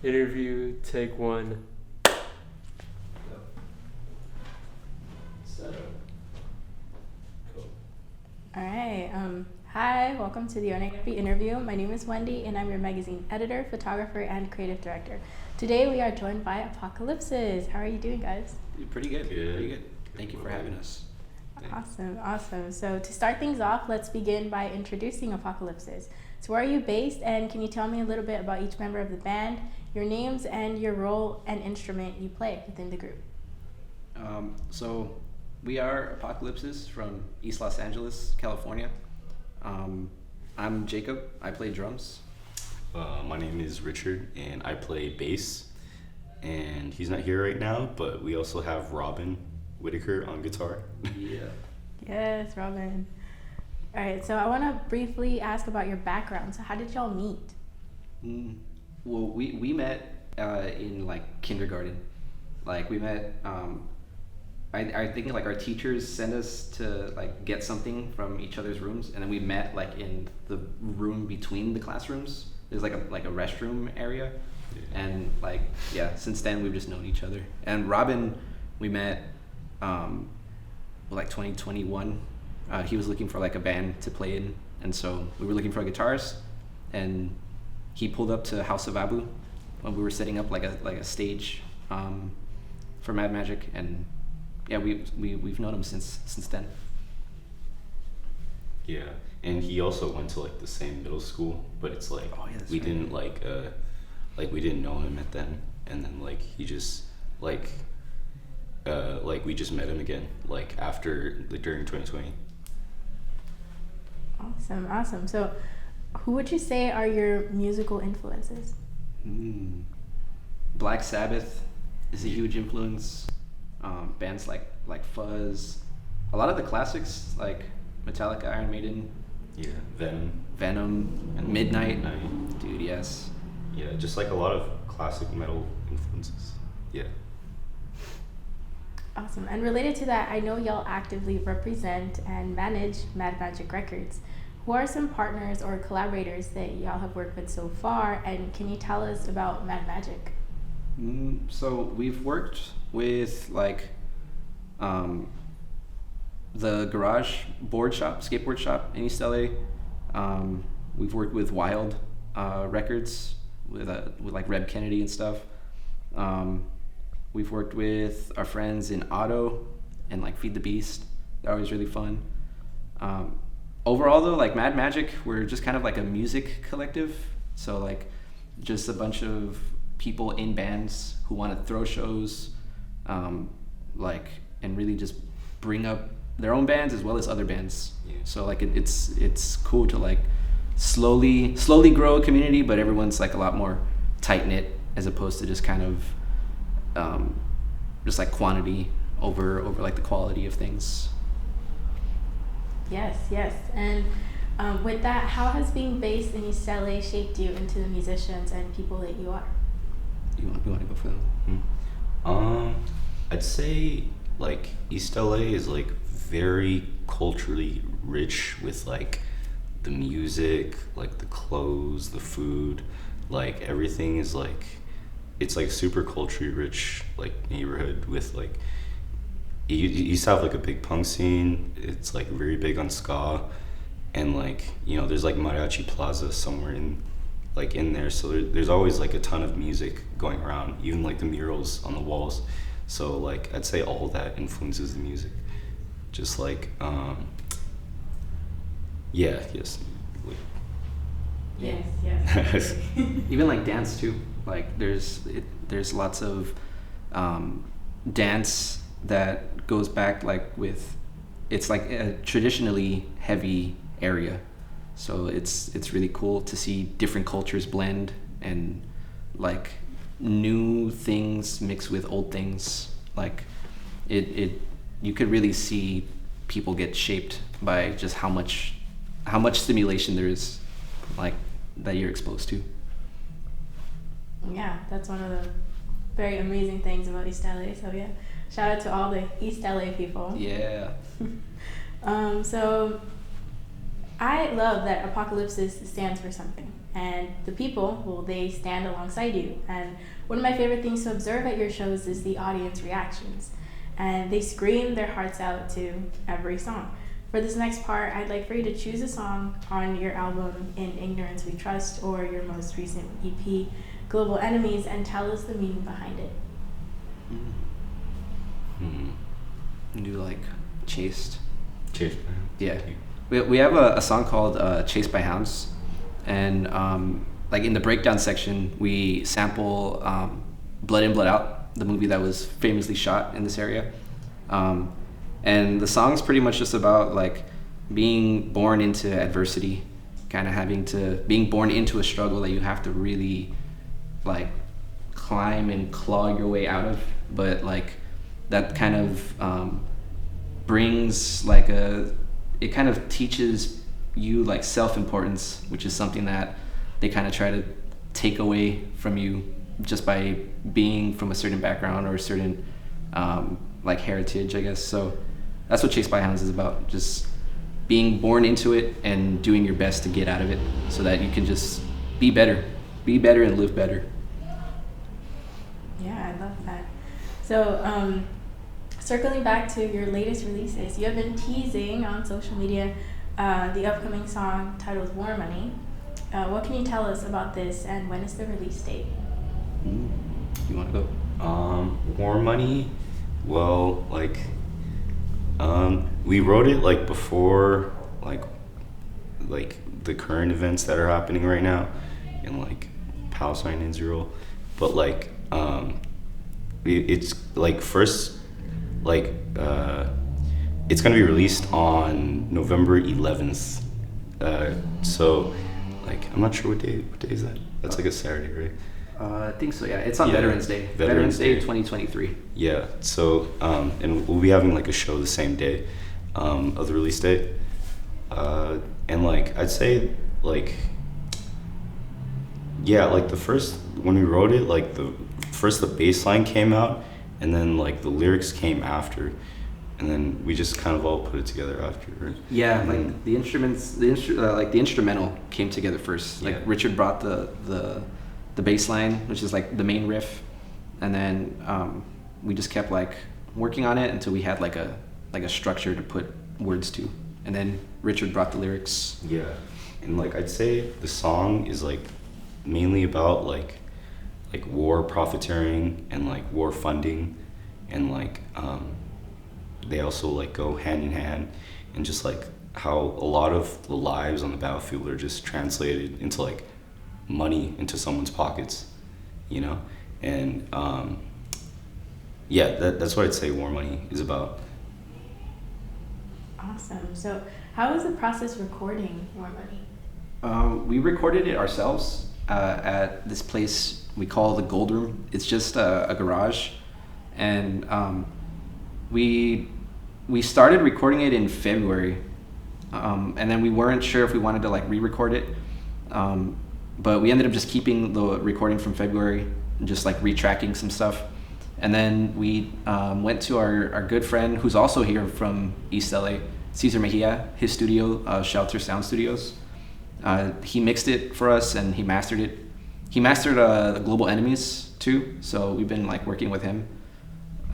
Interview, take one. All right. Hi, welcome to the Eonagapi interview. My name is Wendy, and I'm your magazine editor, photographer, and creative director. Today, we are joined by Apocalypsis. How are you doing, guys? Pretty good. Pretty good. Thank you for having us. Awesome. So to start things off, let's begin by introducing Apocalypsis. So where are you based, and can you tell me a little bit about each member of the band, your names, and your role and instrument you play within the group? So we are Apocalypsis from East Los Angeles, California. I'm Jacob. I play drums. My name is Richard, and I play bass. And he's not here right now, but we also have Robin Whitaker on guitar. Yeah. Yes, Robin. All right, so I want to briefly ask about your background. So how did y'all meet? Well, we met in like kindergarten. Like we met. I think like our teachers sent us to like get something from each other's rooms, and then we met like in the room between the classrooms. There's like a restroom area, and like since then we've just known each other. And Robin, we met like 2021. He was looking for like a band to play in, and so we were looking for guitars, and he pulled up to House of Abu when we were setting up like a stage for MadMagic, and we've known him since then. Yeah, and he also went to like the same middle school, but it's like we didn't like we didn't know him at then, and then like he just like we just met him again like after during 2020. Awesome. So who would you say are your musical influences? Black Sabbath is a huge influence. Bands like Fuzz, a lot of the classics like Metallica, Iron Maiden, Venom, and Midnight. Dude, yes. Yeah, just like a lot of classic metal influences. Yeah. Awesome. And related to that, I know y'all actively represent and manage MadMagic Records. Who are some partners or collaborators that y'all have worked with so far, and can you tell us about MadMagic? So we've worked with like the Garage Boardshop, skateboard shop in East LA. We've worked with Wild Records with like Reb Kennedy and stuff. We've worked with our friends in Otto and like FeedTheBeast. They're always really fun. Overall though, like MadMagic, we're just kind of like a music collective. So like just a bunch of people in bands who want to throw shows, and really just bring up their own bands as well as other bands. Yeah. So like it's cool to like slowly grow a community, but everyone's like a lot more tight knit as opposed to just kind of just like quantity over like the quality of things. Yes. And with that, how has being based in East LA shaped you into the musicians and people that you are? You want to go for that? I'd say like East LA is like very culturally rich with like the music, like the clothes, the food, like everything is like it's like super culturally rich like neighborhood with like you used to have like a big punk scene. It's like very big on ska, and like there's like Mariachi Plaza somewhere in there, so there's always like a ton of music going around, even like the murals on the walls. So like I'd say all that influences the music, just like yes. Even like dance too, like there's lots of dance that goes back like with it's like a traditionally heavy area. So it's really cool to see different cultures blend and like new things mix with old things. Like it you could really see people get shaped by just how much stimulation there is like that you're exposed to. Yeah, that's one of the very amazing things about East LA. So yeah, shout out to all the East LA people. Yeah. So I love that Apocalypsis stands for something, and the people, well, they stand alongside you. And one of my favorite things to observe at your shows is the audience reactions, and they scream their hearts out to every song. For this next part, I'd like for you to choose a song on your album In Ignorance We Trust or your most recent EP, Global Enemies, and tell us the meaning behind it. Do like Chased. Cheers. Yeah. We have a song called Chased by Hounds, and like in the breakdown section, we sample Blood In, Blood Out, the movie that was famously shot in this area. And the song's pretty much just about like being born into adversity, kind of being born into a struggle that you have to really like climb and claw your way out of, but like that kind of brings like it kind of teaches you like self-importance, which is something that they kind of try to take away from you just by being from a certain background or a certain like heritage, I guess. So that's what Chased by Hounds is about, just being born into it and doing your best to get out of it so that you can just be better and live better. Yeah, I love that. So, circling back to your latest releases, you have been teasing on social media the upcoming song titled War Money. What can you tell us about this, and when is the release date? You want to go? War Money. Well, like, we wrote it like before, like the current events that are happening right now in like Palestine, Israel, but like, it's like first, like, it's gonna be released on November 11th. So, like, I'm not sure what day is that? That's like a Saturday, right? I think so, yeah. It's on Yeah, Veterans Day. Veterans Day. 2023. Yeah, so, and we'll be having like a show the same day of the release date. And like, I'd say like, yeah, like when we wrote it, like the bass line came out, and then like the lyrics came after, and then we just kind of all put it together after. Right? Yeah, And like then- the instruments, like the instrumental came together first. Like Yeah. Richard brought the bass line, which is like the main riff, and then we just kept like working on it until we had like a structure to put words to, and then Richard brought the lyrics. Yeah, and like I'd say the song is like mainly about like war profiteering and like war funding, and like they also like go hand in hand, and just like how a lot of the lives on the battlefield are just translated into like money into someone's pockets, you know. And yeah, that's what I'd say War Money is about. Awesome. So, how was the process recording War Money? We recorded it ourselves at this place we call the Gold Room. It's just a garage, and we started recording it in February, and then we weren't sure if we wanted to like re-record it, but we ended up just keeping the recording from February and just like retracking some stuff. And then we went to our good friend who's also here from East LA, Cesar Mejia, his studio, Shelter Sound Studios. He mixed it for us and he mastered it. He mastered the Global Enemies too, so we've been like working with him.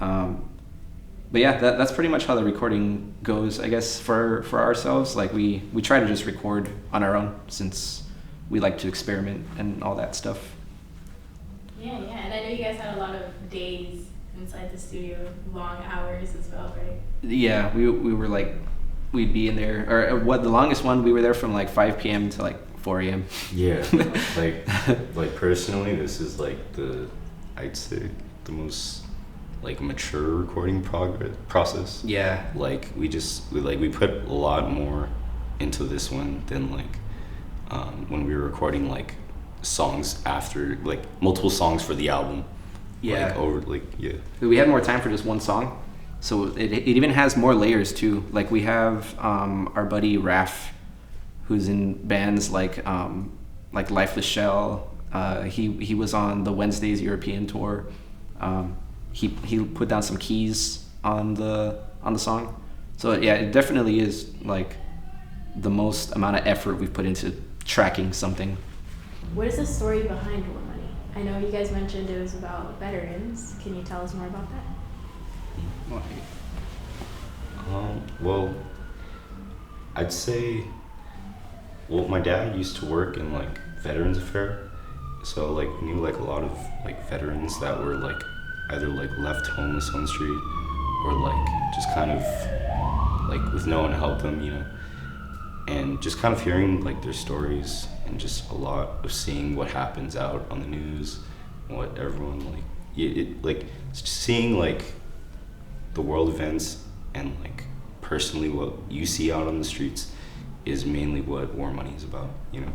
But yeah, that's pretty much how the recording goes, I guess, for ourselves. Like we try to just record on our own since we like to experiment and all that stuff. Yeah, and I know you guys had a lot of days inside the studio, long hours as well, right? Yeah, we were like, we'd be in there, or what, the longest one, we were there from like 5 p.m. to like 4 a.m. Yeah, like personally, this is like I'd say the most like mature recording process. Yeah. Like we put a lot more into this one than like when we were recording like songs after, like multiple songs for the album. Yeah. Yeah. We had more time for just one song, so it even has more layers too. Like we have our buddy Raph, who's in bands like Lifeless Shell. He was on the Wednesdays European tour. He put down some keys on the song. So yeah, it definitely is like the most amount of effort we've put into tracking something. What is the story behind War Money? I know you guys mentioned it was about veterans. Can you tell us more about that? Well, I'd say, well, my dad used to work in like Veterans Affair, so like knew like a lot of like veterans that were like either like left homeless on the street or like just kind of like with no one to help them, you know, and just kind of hearing like their stories and just a lot of seeing what happens out on the news, what everyone like, like just seeing like the world events and like personally what you see out on the streets is mainly what War Money is about, you know,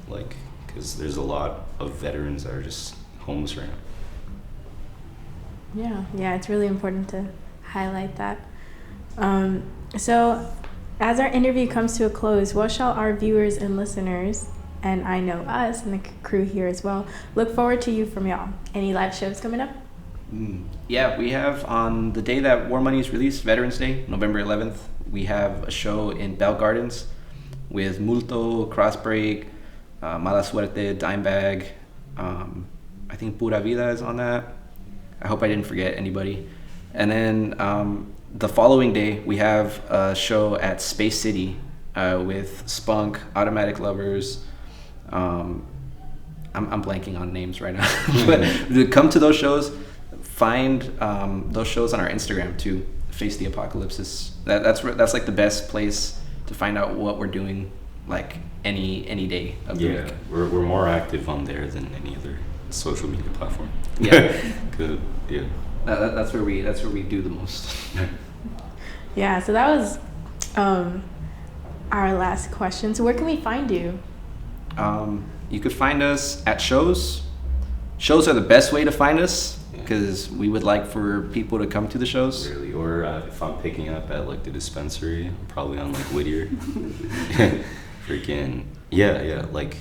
like because there's a lot of veterans that are just homeless right now. Yeah, it's really important to highlight that. So, as our interview comes to a close, what shall our viewers and listeners, and I know us and the crew here as well, look forward to you from y'all? Any live shows coming up? Yeah, we have on the day that War Money is released, Veterans Day, November 11th, we have a show in Bell Gardens with Multo, Crossbreak, Mala Suerte, Dimebag. I think Pura Vida is on that. I hope I didn't forget anybody. And then the following day, we have a show at Space City with Spunk, Automatic Lovers. I'm blanking on names right now. But to come to those shows, find those shows on our Instagram too. Face the Apocalypsis. That's like the best place to find out what we're doing, like any day of the week. We're more active on there than any other social media platform. Yeah. Good. Yeah. That's where we do the most. Yeah, so that was our last question. So where can we find you? You could find us at shows. Shows are the best way to find us because we would like for people to come to the shows. Really, or if I'm picking up at like the dispensary, I'm probably on like Whittier. Freaking yeah, like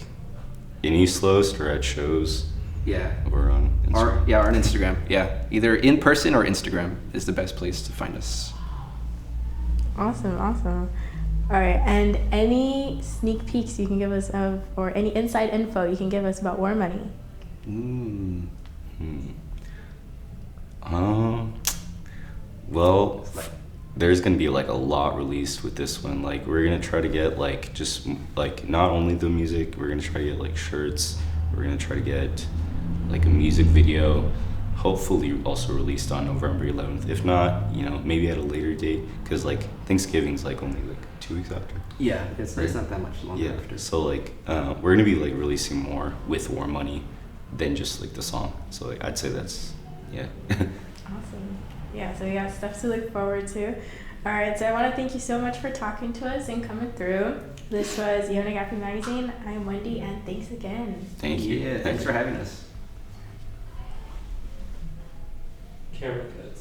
in East Los or at shows. Yeah. Or on Instagram. Or on Instagram. Yeah, either in person or Instagram is the best place to find us. Awesome. All right, and any sneak peeks you can give us of, or any inside info you can give us about War Money? Well, there's gonna be like a lot released with this one. Like we're gonna try to get like just like not only the music, we're gonna try to get like shirts. We're gonna try to get like a music video, hopefully also released on November 11th. If not, you know, maybe at a later date, because like Thanksgiving's like only like 2 weeks after. Yeah, it's not that much longer after. So like we're gonna be like releasing more with War Money than just like the song. So like I'd say that's Awesome. Yeah, so we got stuff to look forward to. All right, so I want to thank you so much for talking to us and coming through. This was Eonagapi Magazine. I'm Wendy, and thanks again. Thank you. Yeah, thanks for having us. Camera cut.